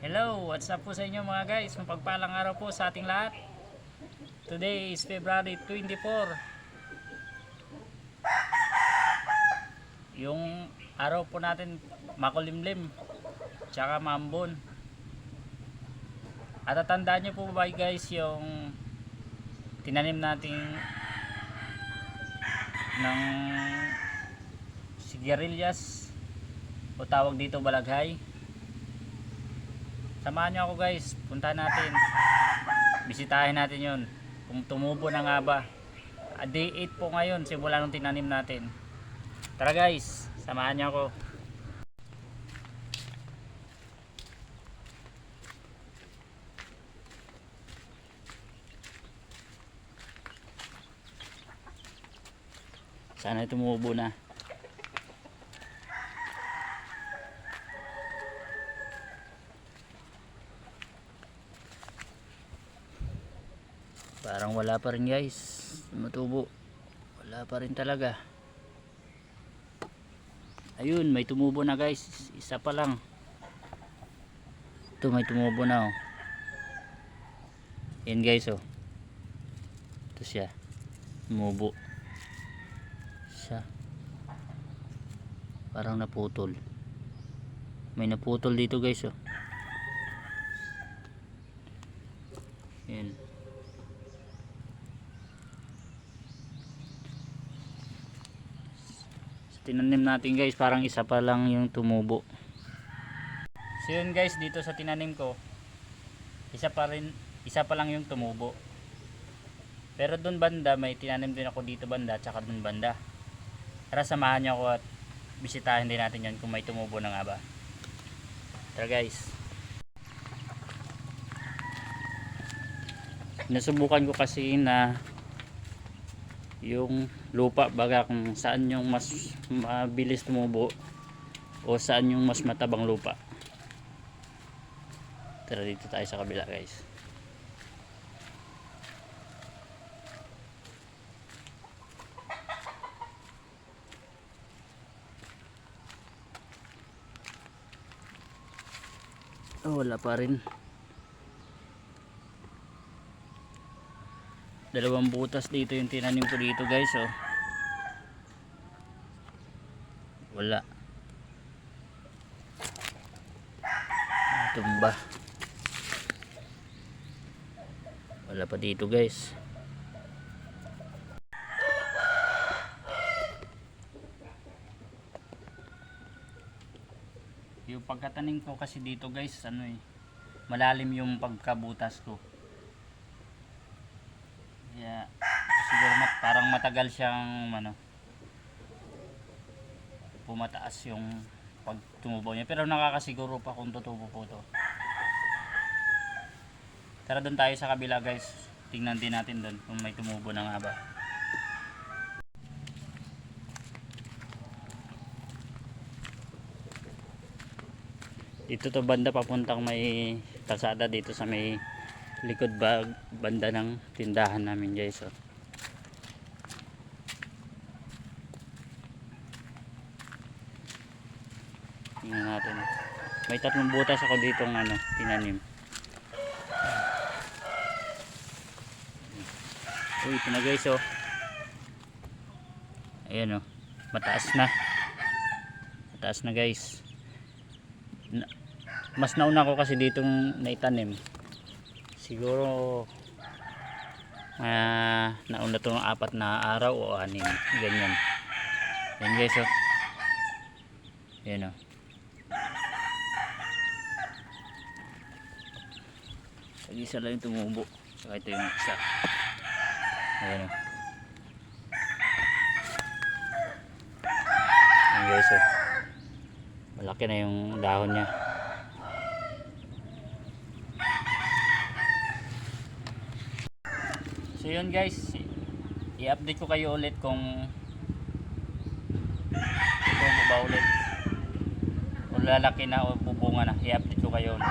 Hello, what's up po sa inyo mga guys? Mapagpalang araw po sa ating lahat. Today is February 24. Yung araw po natin makulimlim tsaka maambon. At tatandaan nyo po ba guys yung tinanim natin ng sigarilyas o tawag dito balaghay. Samahan nyo ako guys, punta natin, bisitahin natin yun kung tumubo na nga ba. Day 8 po ngayon simula nung tinanim natin. Tara guys, samahan nyo ako. Sana tumubo na. Parang wala pa rin guys, tumutubo. Wala pa rin talaga. Ayun, may tumubo na guys. Isa pa lang. Ito may tumubo na oh. Yan guys oh. Ito siya. Tumubo. Siya. Parang naputol. May naputol dito guys oh. Yan. Tinanim natin guys, parang isa pa lang yung tumubo. So yun guys, dito sa tinanim ko isa pa lang yung tumubo. Pero dun banda may tinanim din ako dito banda tsaka dun banda. Tara samahan niyo ako at bisitahin din natin yun kung may tumubo na nga ba. Tara guys. Nasubukan ko kasi na yung lupa baga kung saan yung mas mabilis tumubo o saan yung mas matabang lupa. Tara dito tayo sa kabila guys. Oh, wala pa rin. Dalawang butas dito yung tinanim ko dito guys oh. Wala. Tumba. Wala pa dito guys. Yung pagkatanim ko kasi dito guys, ano eh, malalim yung pagkabutas ko. Yeah, siguro parang matagal siyang pumataas yung pagtumubo niya, pero nakakasiguro pa kung tutubo po to. Tara doon tayo sa kabila guys, tingnan din natin doon kung may tumubo na nga ba. Dito to banda papuntang may kalsada dito sa may likod banda ng tindahan namin guys oh. Tingnan natin. May 3 butas ako dito ng tinanim. Uy, ito na guys oh. Ayan oh. Mataas na. Mataas na guys. Mas nauna ko kasi ditong naitanim. Siguro nauna to ng 4 na araw o 6 ganyan. Yan guys oh. Yan oh. Isa lang yung tumubo. Saka ito yung isa. Ayan oh. Yan guys oh. Malaki na yung dahon niya. So yun guys, i-update ko kayo ulit kung ito ba ulit o lalaki na o bubunga na, i-update ko kayo ulit.